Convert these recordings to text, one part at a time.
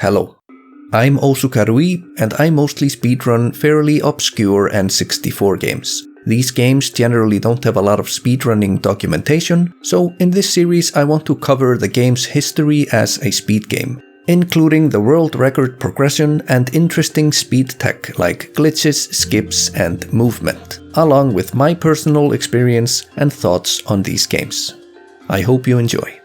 Hello. I'm Osuka Rui, and I mostly speedrun fairly obscure N64 games. These games generally don't have a lot of speedrunning documentation, so in this series I want to cover the game's history as a speed game, including the world record progression and interesting speed tech like glitches, skips, and movement, along with my personal experience and thoughts on these games. I hope you enjoy.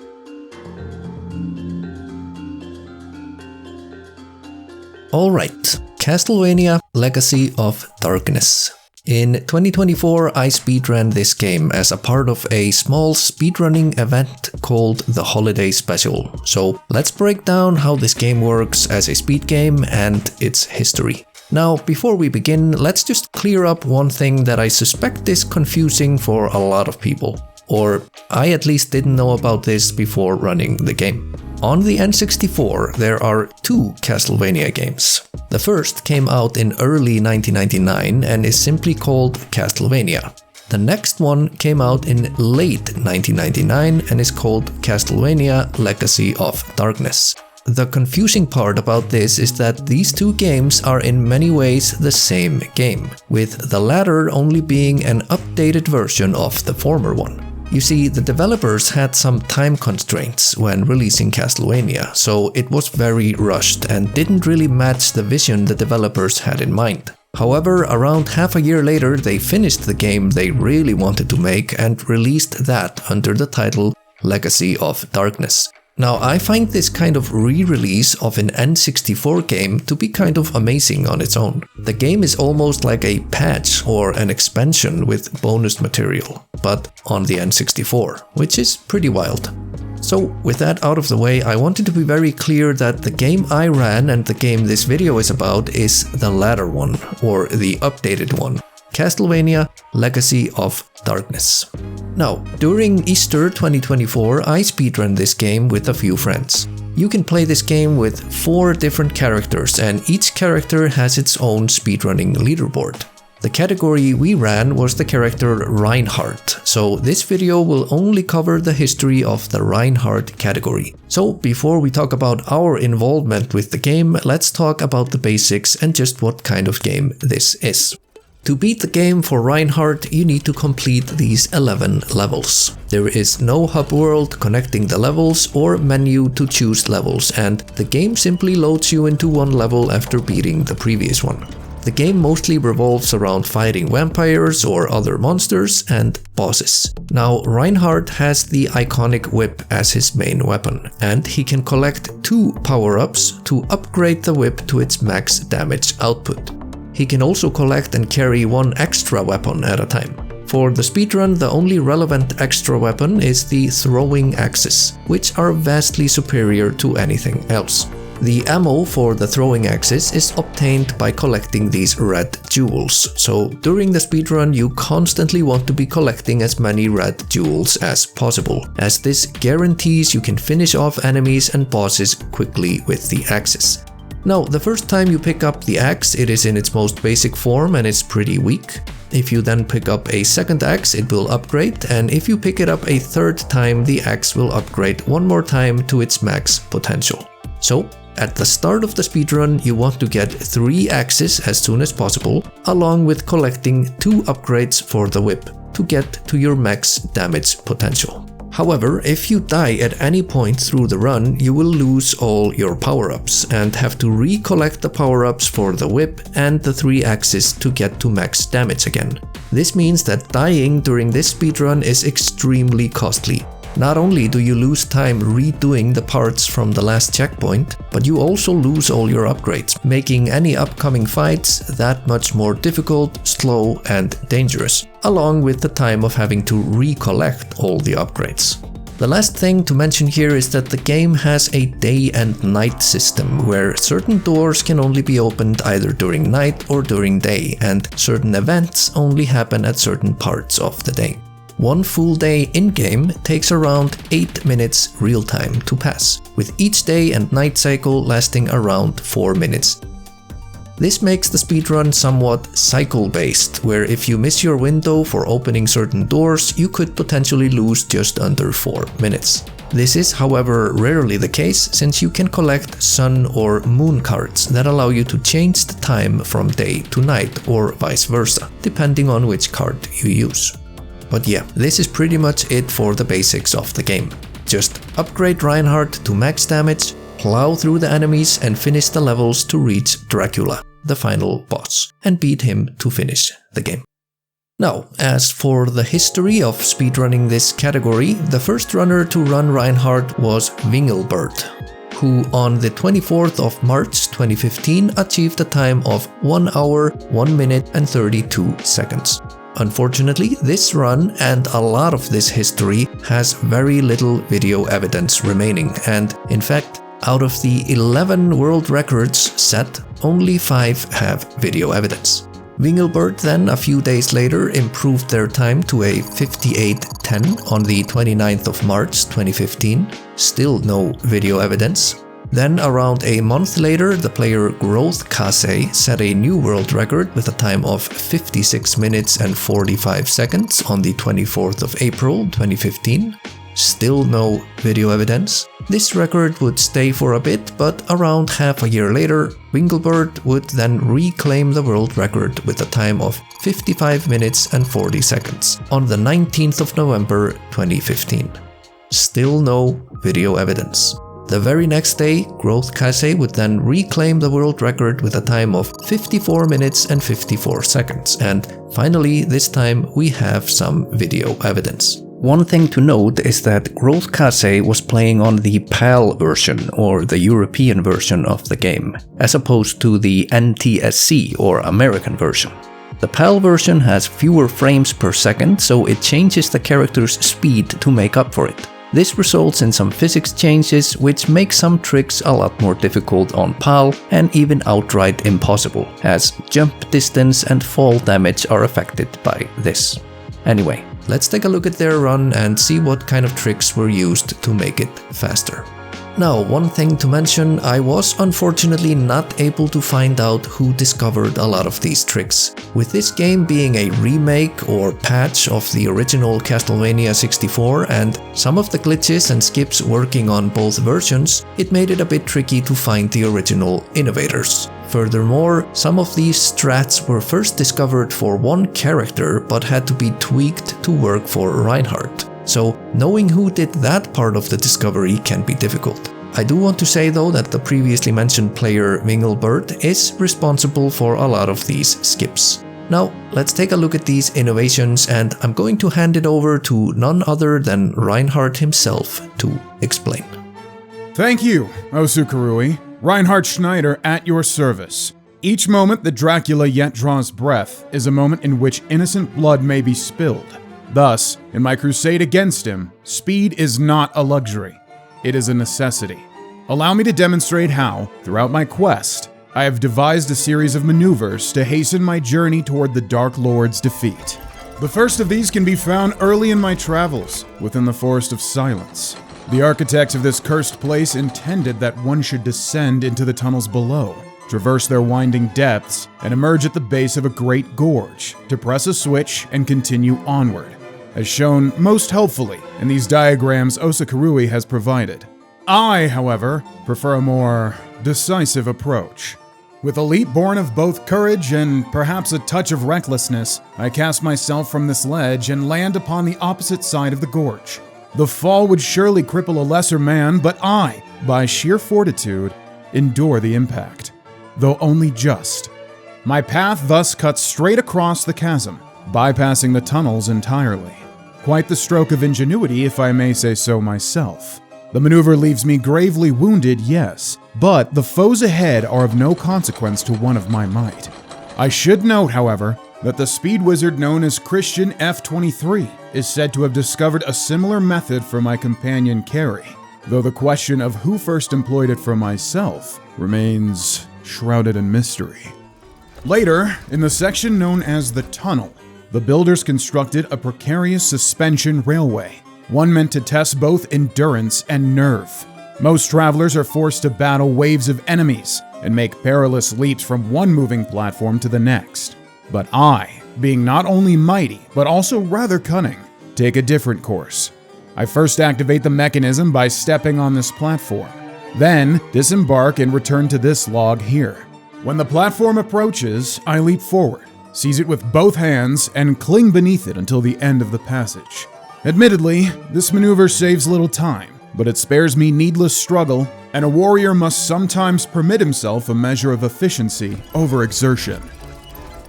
Alright, Castlevania Legacy of Darkness. In 2024 I speedran this game as a part of a small speedrunning event called the Holiday Special. So let's break down how this game works as a speed game and its history. Now, before we begin, let's just clear up one thing that I suspect is confusing for a lot of people. Or I at least didn't know about this before running the game. On the N64, there are two Castlevania games. The first came out in early 1999 and is simply called Castlevania. The next one came out in late 1999 and is called Castlevania Legacy of Darkness. The confusing part about this is that these two games are in many ways the same game, with the latter only being an updated version of the former one. You see, the developers had some time constraints when releasing Castlevania, so it was very rushed and didn't really match the vision the developers had in mind. However, around half a year later they finished the game they really wanted to make and released that under the title Legacy of Darkness. Now, I find this kind of re-release of an N64 game to be kind of amazing on its own. The game is almost like a patch or an expansion with bonus material, but on the N64, which is pretty wild. So, with that out of the way, I wanted to be very clear that the game I ran and the game this video is about is the latter one, or the updated one. Castlevania Legacy of Darkness. Now, during Easter 2024, I speedrun this game with a few friends. You can play this game with 4 different characters, and each character has its own speedrunning leaderboard. The category we ran was the character Reinhardt, so this video will only cover the history of the Reinhardt category. So before we talk about our involvement with the game, let's talk about the basics and just what kind of game this is. To beat the game for Reinhardt, you need to complete these 11 levels. There is no hub world connecting the levels or menu to choose levels, and the game simply loads you into one level after beating the previous one. The game mostly revolves around fighting vampires or other monsters and bosses. Now, Reinhardt has the iconic whip as his main weapon, and he can collect 2 power-ups to upgrade the whip to its max damage output. He can also collect and carry 1 extra weapon at a time. For the speedrun, the only relevant extra weapon is the throwing axes, which are vastly superior to anything else. The ammo for the throwing axes is obtained by collecting these red jewels, so during the speedrun you constantly want to be collecting as many red jewels as possible, as this guarantees you can finish off enemies and bosses quickly with the axes. Now, the first time you pick up the axe, it is in its most basic form and it's pretty weak. If you then pick up a second axe, it will upgrade, and if you pick it up a third time, the axe will upgrade one more time to its max potential. So, at the start of the speedrun, you want to get 3 axes as soon as possible, along with collecting 2 upgrades for the whip to get to your max damage potential. However, if you die at any point through the run, you will lose all your power-ups and have to recollect the power-ups for the whip and the 3 axes to get to max damage again. This means that dying during this speedrun is extremely costly. Not only do you lose time redoing the parts from the last checkpoint, but you also lose all your upgrades, making any upcoming fights that much more difficult, slow, and dangerous, along with the time of having to recollect all the upgrades. The last thing to mention here is that the game has a day and night system, where certain doors can only be opened either during night or during day, and certain events only happen at certain parts of the day. 1 full day in-game takes around 8 minutes real-time to pass, with each day and night cycle lasting around 4 minutes. This makes the speedrun somewhat cycle-based, where if you miss your window for opening certain doors, you could potentially lose just under 4 minutes. This is, however, rarely the case since you can collect sun or moon cards that allow you to change the time from day to night or vice versa, depending on which card you use. But yeah, this is pretty much it for the basics of the game. Just upgrade Reinhardt to max damage, plow through the enemies and finish the levels to reach Dracula, the final boss, and beat him to finish the game. Now, as for the history of speedrunning this category, the first runner to run Reinhardt was Wingelbert, who on the 24th of March 2015 achieved a time of 1 hour, 1 minute and 32 seconds. Unfortunately, this run and a lot of this history has very little video evidence remaining, and in fact, out of the 11 world records set, only 5 have video evidence. Wingelbert then, a few days later, improved their time to a 58:10 on the 29th of March 2015. Still no video evidence. Then, around a month later, the player Growth-Kase set a new world record with a time of 56 minutes and 45 seconds on the 24th of April 2015. Still no video evidence. This record would stay for a bit, but around half a year later, Wingelbert would then reclaim the world record with a time of 55 minutes and 40 seconds on the 19th of November 2015. Still no video evidence. The very next day, Growth-Kase would then reclaim the world record with a time of 54 minutes and 54 seconds, and finally this time we have some video evidence. One thing to note is that Growth-Kase was playing on the PAL version, or the European version of the game, as opposed to the NTSC or American version. The PAL version has fewer frames per second, so it changes the character's speed to make up for it. This results in some physics changes which make some tricks a lot more difficult on PAL and even outright impossible, as jump distance and fall damage are affected by this. Anyway, let's take a look at their run and see what kind of tricks were used to make it faster. Now, one thing to mention, I was unfortunately not able to find out who discovered a lot of these tricks. With this game being a remake or patch of the original Castlevania 64 and some of the glitches and skips working on both versions, it made it a bit tricky to find the original innovators. Furthermore, some of these strats were first discovered for one character but had to be tweaked to work for Reinhardt. So knowing who did that part of the discovery can be difficult. I do want to say though that the previously mentioned player Wingelbert is responsible for a lot of these skips. Now let's take a look at these innovations, and I'm going to hand it over to none other than Reinhardt himself to explain. Thank you, Osukarui. Reinhardt Schneider at your service. Each moment that Dracula yet draws breath is a moment in which innocent blood may be spilled. Thus, in my crusade against him, speed is not a luxury. It is a necessity. Allow me to demonstrate how, throughout my quest, I have devised a series of maneuvers to hasten my journey toward the Dark Lord's defeat. The first of these can be found early in my travels, within the Forest of Silence. The architects of this cursed place intended that one should descend into the tunnels below, traverse their winding depths, and emerge at the base of a great gorge to press a switch and continue onward, as shown most helpfully in these diagrams Osukarui has provided. I, however, prefer a more decisive approach. With a leap born of both courage and perhaps a touch of recklessness, I cast myself from this ledge and land upon the opposite side of the gorge. The fall would surely cripple a lesser man, but I, by sheer fortitude, endure the impact, though only just. My path thus cuts straight across the chasm, bypassing the tunnels entirely. Quite the stroke of ingenuity, if I may say so myself. The maneuver leaves me gravely wounded, yes, but the foes ahead are of no consequence to one of my might. I should note, however, that the speed wizard known as Christian F23 is said to have discovered a similar method for my companion Carrie, though the question of who first employed it for myself remains shrouded in mystery. Later, in the section known as the Tunnel, the builders constructed a precarious suspension railway, one meant to test both endurance and nerve. Most travelers are forced to battle waves of enemies and make perilous leaps from one moving platform to the next. But I, being not only mighty, but also rather cunning, take a different course. I first activate the mechanism by stepping on this platform, then disembark and return to this log here. When the platform approaches, I leap forward, seize it with both hands, and cling beneath it until the end of the passage. Admittedly, this maneuver saves little time, but it spares me needless struggle, and a warrior must sometimes permit himself a measure of efficiency over exertion.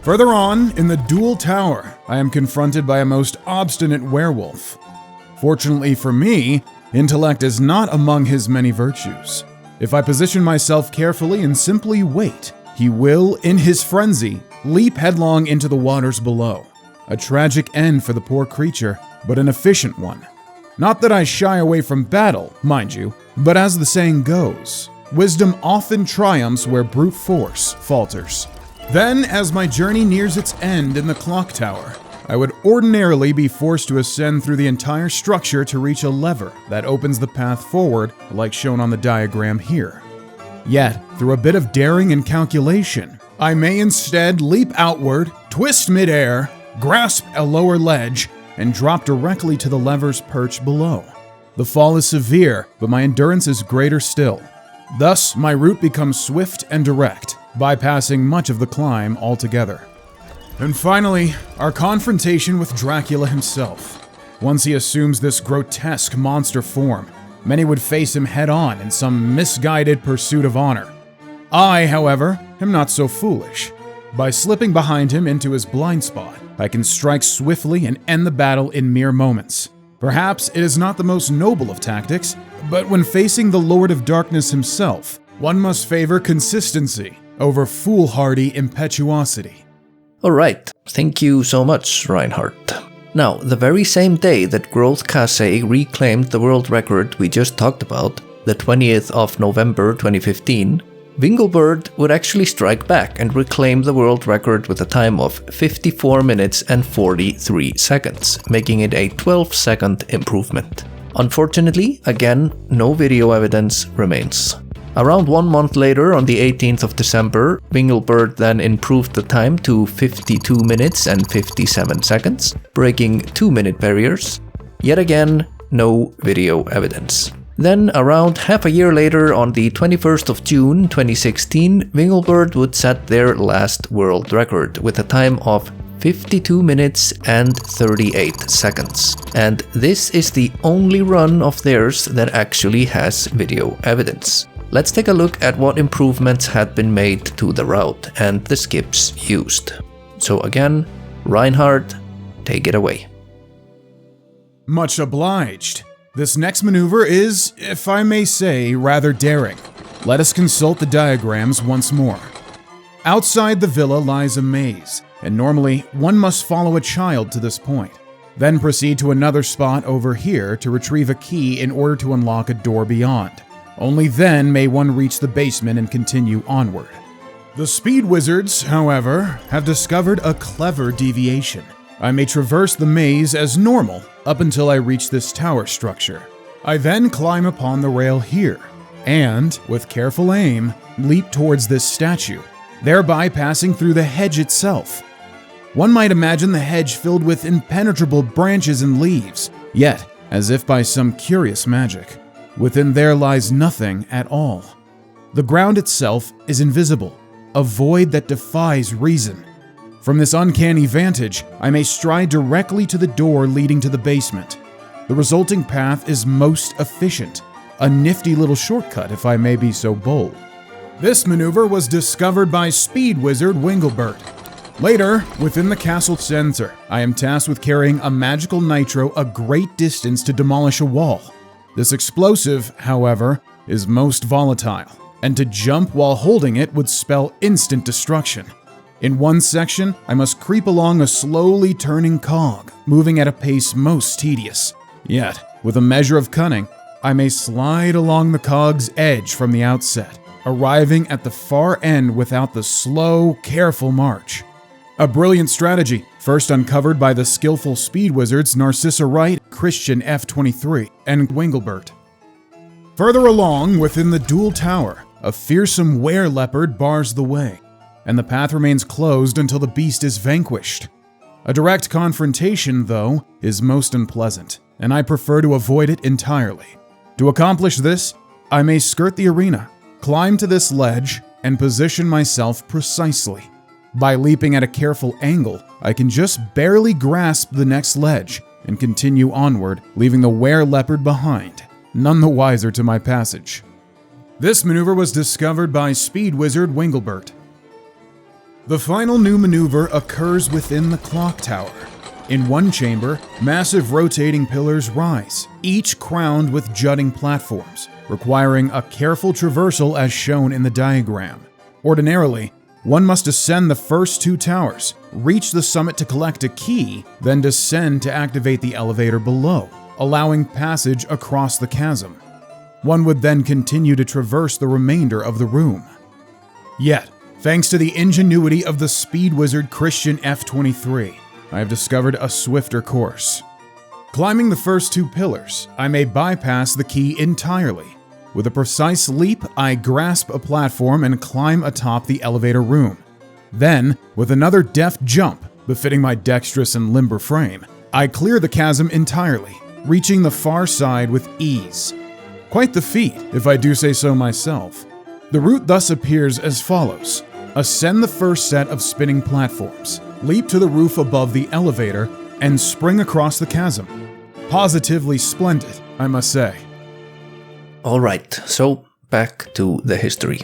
Further on, in the dual tower, I am confronted by a most obstinate werewolf. Fortunately for me, intellect is not among his many virtues. If I position myself carefully and simply wait, he will, in his frenzy, leap headlong into the waters below. A tragic end for the poor creature, but an efficient one. Not that I shy away from battle, mind you, but as the saying goes, wisdom often triumphs where brute force falters. Then, as my journey nears its end in the clock tower, I would ordinarily be forced to ascend through the entire structure to reach a lever that opens the path forward, like shown on the diagram here. Yet, through a bit of daring and calculation, I may instead leap outward, twist midair, grasp a lower ledge, and drop directly to the lever's perch below. The fall is severe, but my endurance is greater still. Thus, my route becomes swift and direct, bypassing much of the climb altogether. And finally, our confrontation with Dracula himself. Once he assumes this grotesque monster form, many would face him head-on in some misguided pursuit of honor. I, however, am not so foolish. By slipping behind him into his blind spot, I can strike swiftly and end the battle in mere moments. Perhaps it is not the most noble of tactics, but when facing the Lord of Darkness himself, one must favor consistency over foolhardy impetuosity. Alright, thank you so much, Reinhardt. Now, the very same day that Growth Kase reclaimed the world record we just talked about, the 20th of November 2015, Winglebird would actually strike back and reclaim the world record with a time of 54 minutes and 43 seconds, making it a 12-second improvement. Unfortunately, again, no video evidence remains. Around 1 month later, on the 18th of December, Winglebird then improved the time to 52 minutes and 57 seconds, breaking 2-minute barriers. Yet again, no video evidence. Then, around half a year later, on the 21st of June 2016, Winglebird would set their last world record with a time of 52 minutes and 38 seconds. And this is the only run of theirs that actually has video evidence. Let's take a look at what improvements had been made to the route and the skips used. So again, Reinhardt, take it away. Much obliged. This next maneuver is, if I may say, rather daring. Let us consult the diagrams once more. Outside the villa lies a maze, and normally one must follow a child to this point. Then proceed to another spot over here to retrieve a key in order to unlock a door beyond. Only then may one reach the basement and continue onward. The Speed Wizards, however, have discovered a clever deviation. I may traverse the maze as normal up until I reach this tower structure. I then climb upon the rail here, and, with careful aim, leap towards this statue, thereby passing through the hedge itself. One might imagine the hedge filled with impenetrable branches and leaves, yet, as if by some curious magic, within there lies nothing at all. The ground itself is invisible, a void that defies reason. From this uncanny vantage, I may stride directly to the door leading to the basement. The resulting path is most efficient, a nifty little shortcut if I may be so bold. This maneuver was discovered by Speed Wizard Winglebird. Later, within the castle center, I am tasked with carrying a magical nitro a great distance to demolish a wall. This explosive, however, is most volatile, and to jump while holding it would spell instant destruction. In one section, I must creep along a slowly turning cog, moving at a pace most tedious. Yet, with a measure of cunning, I may slide along the cog's edge from the outset, arriving at the far end without the slow, careful march. A brilliant strategy, first uncovered by the skillful Speed Wizards Narcissa Wright, Christian F23, and Winglebird. Further along, within the dual tower, a fearsome were-leopard bars the way, and the path remains closed until the beast is vanquished. A direct confrontation, though, is most unpleasant, and I prefer to avoid it entirely. To accomplish this, I may skirt the arena, climb to this ledge, and position myself precisely. By leaping at a careful angle, I can just barely grasp the next ledge and continue onward, leaving the were-leopard behind, none the wiser to my passage. This maneuver was discovered by speed wizard Winglebert. The final new maneuver occurs within the clock tower. In one chamber, massive rotating pillars rise, each crowned with jutting platforms, requiring a careful traversal as shown in the diagram. Ordinarily, one must ascend the first two towers, reach the summit to collect a key, then descend to activate the elevator below, allowing passage across the chasm. One would then continue to traverse the remainder of the room. Yet, thanks to the ingenuity of the speed wizard Christian F23, I have discovered a swifter course. Climbing the first two pillars, I may bypass the key entirely. With a precise leap, I grasp a platform and climb atop the elevator room. Then, with another deft jump, befitting my dexterous and limber frame, I clear the chasm entirely, reaching the far side with ease. Quite the feat, if I do say so myself. The route thus appears as follows. Ascend the first set of spinning platforms, leap to the roof above the elevator, and spring across the chasm. Positively splendid, I must say. Alright, so back to the history.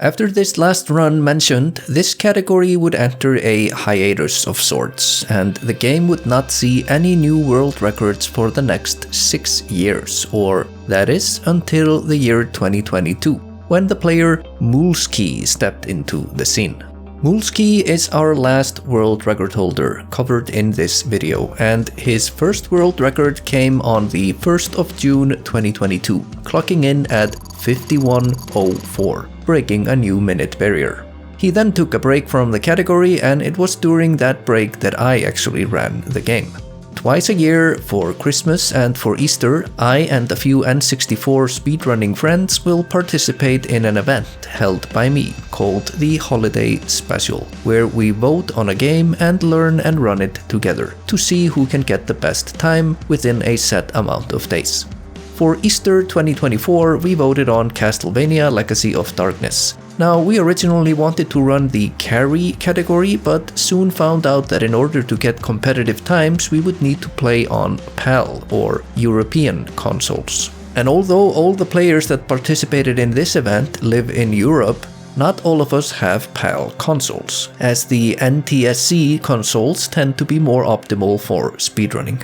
After this last run mentioned, this category would enter a hiatus of sorts, and the game would not see any new world records for the next 6 years, or that is, until the year 2022, when the player Mulski stepped into the scene. Mulski is our last world record holder covered in this video, and his first world record came on the 1st of June 2022, clocking in at 51:04, breaking a new minute barrier. He then took a break from the category, and it was during that break that I actually ran the game. Twice a year, for Christmas and for Easter, I and a few N64 speedrunning friends will participate in an event held by me called the Holiday Special, where we vote on a game and learn and run it together to see who can get the best time within a set amount of days. For Easter 2024, we voted on Castlevania Legacy of Darkness. Now, we originally wanted to run the carry category, but soon found out that in order to get competitive times, we would need to play on PAL, or European consoles. And although all the players that participated in this event live in Europe, not all of us have PAL consoles, as the NTSC consoles tend to be more optimal for speedrunning.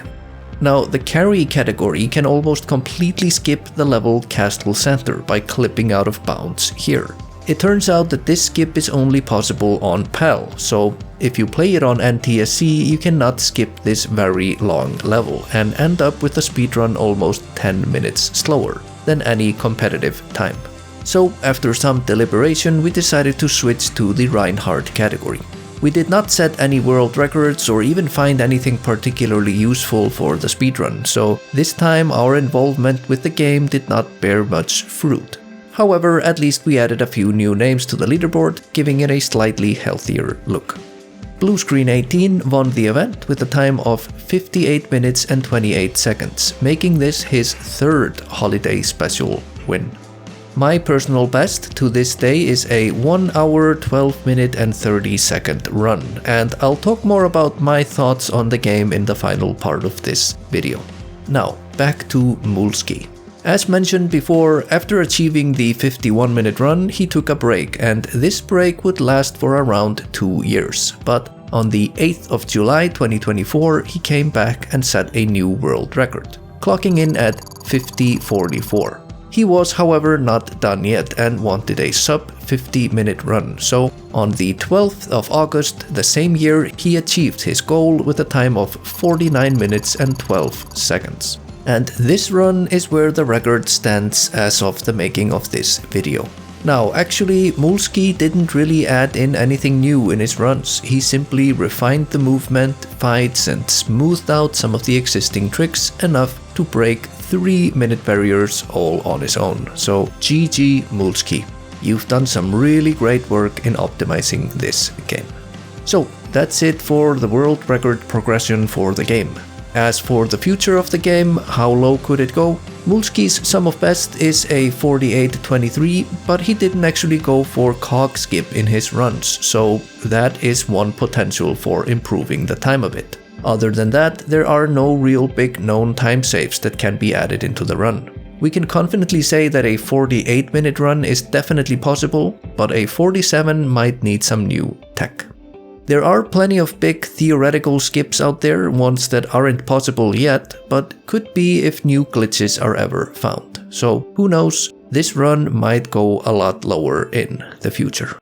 Now, the carry category can almost completely skip the level Castle Center by clipping out of bounds here. It turns out that this skip is only possible on PAL, so if you play it on NTSC, you cannot skip this very long level and end up with a speedrun almost 10 minutes slower than any competitive time. So, after some deliberation, we decided to switch to the Reinhardt category. We did not set any world records or even find anything particularly useful for the speedrun, so this time our involvement with the game did not bear much fruit. However, at least we added a few new names to the leaderboard, giving it a slightly healthier look. Bluescreen 18 won the event with a time of 58 minutes and 28 seconds, making this his third Holiday Special win. My personal best to this day is a 1 hour, 12 minute and 30 second run, and I'll talk more about my thoughts on the game in the final part of this video. Now, back to Mulski. As mentioned before, after achieving the 51-minute run, he took a break, and this break would last for around 2 years. But on the 8th of July 2024, he came back and set a new world record, clocking in at 50:44. He was, however, not done yet and wanted a sub-50-minute run, so on the 12th of August the same year, he achieved his goal with a time of 49 minutes and 12 seconds. And this run is where the record stands as of the making of this video. Now, actually, Mulski didn't really add in anything new in his runs. He simply refined the movement, fights, and smoothed out some of the existing tricks enough to break 3-minute barriers all on his own. So, GG Mulski. You've done some really great work in optimizing this game. So, that's it for the world record progression for the game. As for the future of the game, how low could it go? Mulski's sum of best is a 48-23, but he didn't actually go for cog skip in his runs, so that is one potential for improving the time a bit. Other than that, there are no real big known time saves that can be added into the run. We can confidently say that a 48-minute run is definitely possible, but a 47 might need some new tech. There are plenty of big theoretical skips out there, ones that aren't possible yet, but could be if new glitches are ever found. So who knows, this run might go a lot lower in the future.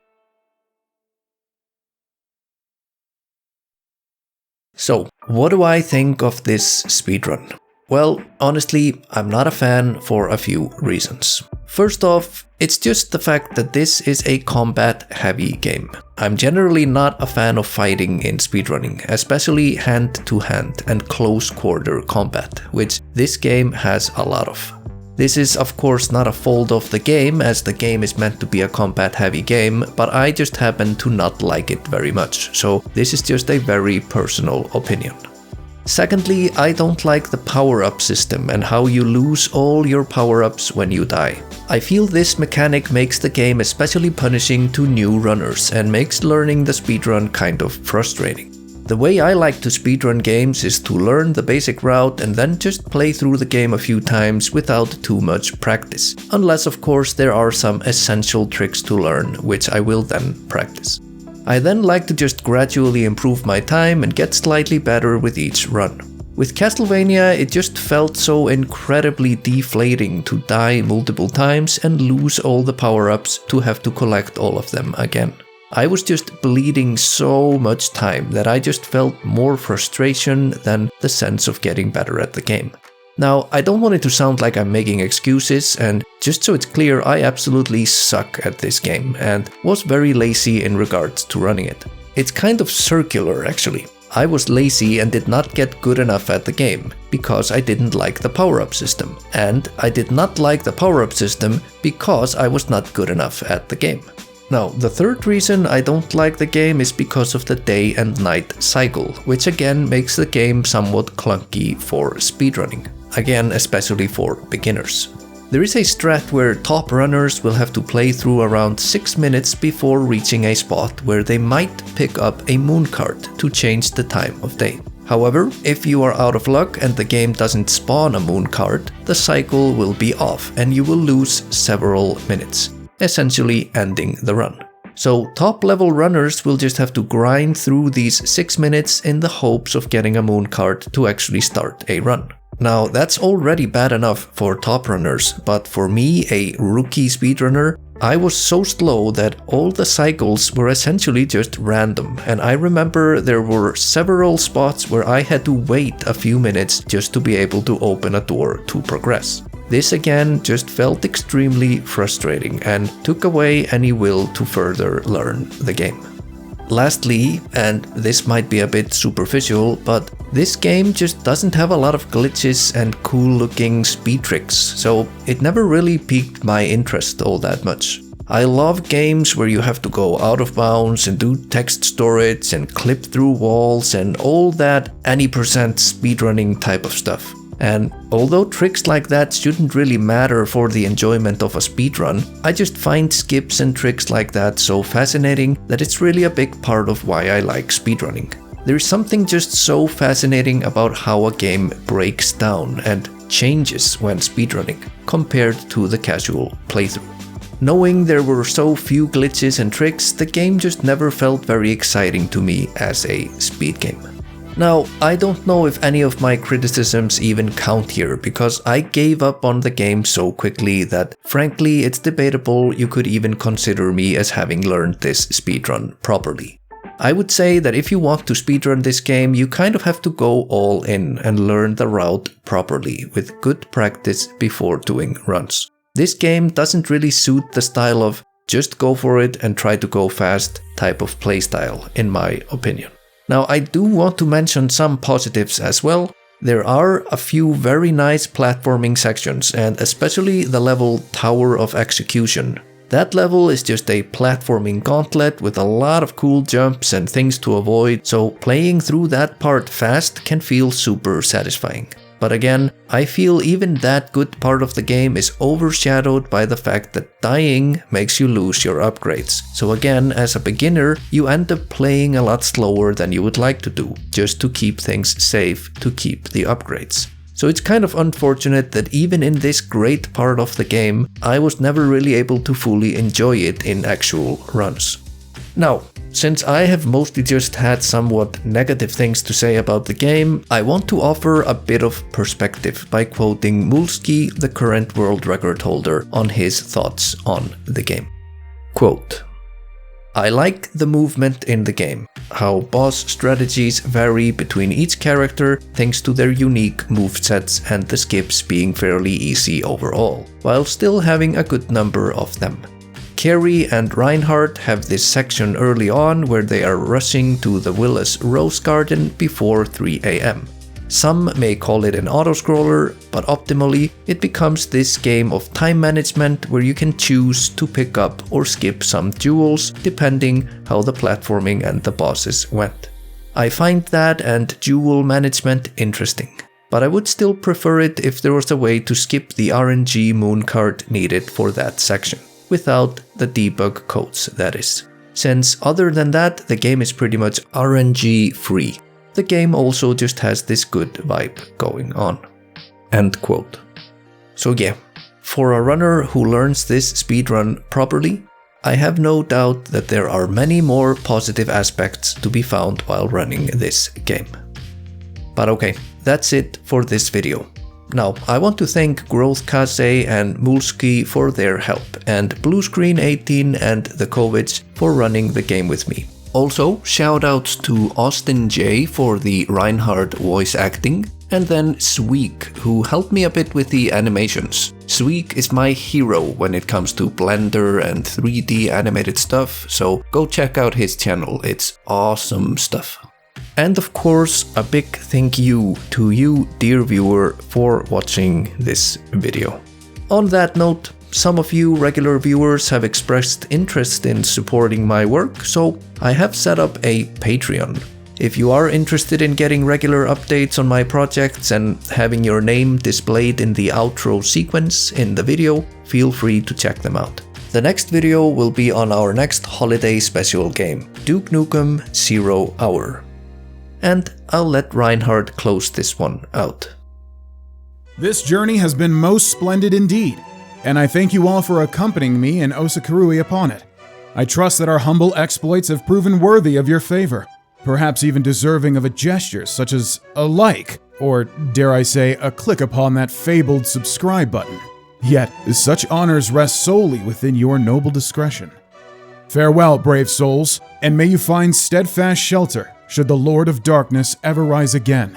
So, what do I think of this speedrun? Well, honestly, I'm not a fan for a few reasons. First off, it's just the fact that this is a combat-heavy game. I'm generally not a fan of fighting in speedrunning, especially hand-to-hand and close-quarter combat, which this game has a lot of. This is of course not a fault of the game, as the game is meant to be a combat-heavy game, but I just happen to not like it very much, so this is just a very personal opinion. Secondly, I don't like the power-up system and how you lose all your power-ups when you die. I feel this mechanic makes the game especially punishing to new runners and makes learning the speedrun kind of frustrating. The way I like to speedrun games is to learn the basic route and then just play through the game a few times without too much practice. Unless of course there are some essential tricks to learn, which I will then practice. I then like to just gradually improve my time and get slightly better with each run. With Castlevania, it just felt so incredibly deflating to die multiple times and lose all the power-ups to have to collect all of them again. I was just bleeding so much time that I just felt more frustration than the sense of getting better at the game. Now, I don't want it to sound like I'm making excuses, and just so it's clear, I absolutely suck at this game and was very lazy in regards to running it. It's kind of circular actually. I was lazy and did not get good enough at the game because I didn't like the power-up system, and I did not like the power-up system because I was not good enough at the game. Now, the third reason I don't like the game is because of the day and night cycle, which again makes the game somewhat clunky for speedrunning. Again, especially for beginners. There is a strat where top runners will have to play through around 6 minutes before reaching a spot where they might pick up a moon card to change the time of day. However, if you are out of luck and the game doesn't spawn a moon card, the cycle will be off and you will lose several minutes, essentially ending the run. So top level runners will just have to grind through these 6 minutes in the hopes of getting a moon card to actually start a run. Now that's already bad enough for top runners, but for me, a rookie speedrunner, I was so slow that all the cycles were essentially just random, and I remember there were several spots where I had to wait a few minutes just to be able to open a door to progress. This again just felt extremely frustrating and took away any will to further learn the game. Lastly, and this might be a bit superficial, but this game just doesn't have a lot of glitches and cool looking speed tricks, so it never really piqued my interest all that much. I love games where you have to go out of bounds and do text storage and clip through walls and all that any percent speedrunning type of stuff. And although tricks like that shouldn't really matter for the enjoyment of a speedrun, I just find skips and tricks like that so fascinating that it's really a big part of why I like speedrunning. There's something just so fascinating about how a game breaks down and changes when speedrunning, compared to the casual playthrough. Knowing there were so few glitches and tricks, the game just never felt very exciting to me as a speed game. Now, I don't know if any of my criticisms even count here, because I gave up on the game so quickly that, frankly, it's debatable you could even consider me as having learned this speedrun properly. I would say that if you want to speedrun this game, you kind of have to go all in and learn the route properly, with good practice before doing runs. This game doesn't really suit the style of just go for it and try to go fast type of playstyle, in my opinion. Now, I do want to mention some positives as well. There are a few very nice platforming sections, and especially the level Tower of Execution. That level is just a platforming gauntlet with a lot of cool jumps and things to avoid, so playing through that part fast can feel super satisfying. But again, I feel even that good part of the game is overshadowed by the fact that dying makes you lose your upgrades. So again, as a beginner, you end up playing a lot slower than you would like to do, just to keep things safe, to keep the upgrades. So it's kind of unfortunate that even in this great part of the game, I was never really able to fully enjoy it in actual runs. Now, since I have mostly just had somewhat negative things to say about the game, I want to offer a bit of perspective by quoting Mulski, the current world record holder, on his thoughts on the game. Quote, "I like the movement in the game, how boss strategies vary between each character thanks to their unique movesets and the skips being fairly easy overall, while still having a good number of them. Carrie and Reinhardt have this section early on where they are rushing to the Willis Rose Garden before 3 AM. Some may call it an autoscroller, but optimally it becomes this game of time management where you can choose to pick up or skip some jewels depending how the platforming and the bosses went. I find that and jewel management interesting, but I would still prefer it if there was a way to skip the RNG moon card needed for that section. Without the debug codes, that is. Since other than that, the game is pretty much RNG free. The game also just has this good vibe going on." End quote. So yeah, for a runner who learns this speedrun properly, I have no doubt that there are many more positive aspects to be found while running this game. But okay, that's it for this video. Now, I want to thank Growthkaze and Mulski for their help, and Bluescreen18 and the Kovic for running the game with me. Also, shoutouts to Austin J for the Reinhardt voice acting, and then Sweek, who helped me a bit with the animations. Sweek is my hero when it comes to Blender and 3D animated stuff, so go check out his channel, it's awesome stuff. And of course, a big thank you to you, dear viewer, for watching this video. On that note, some of you regular viewers have expressed interest in supporting my work, so I have set up a Patreon. If you are interested in getting regular updates on my projects and having your name displayed in the outro sequence in the video, feel free to check them out. The next video will be on our next holiday special game, Duke Nukem 0 Hour. And I'll let Reinhardt close this one out. This journey has been most splendid indeed, and I thank you all for accompanying me and Osakarui upon it. I trust that our humble exploits have proven worthy of your favor, perhaps even deserving of a gesture such as a like, or dare I say, a click upon that fabled subscribe button. Yet, such honors rest solely within your noble discretion. Farewell, brave souls, and may you find steadfast shelter should the Lord of Darkness ever rise again.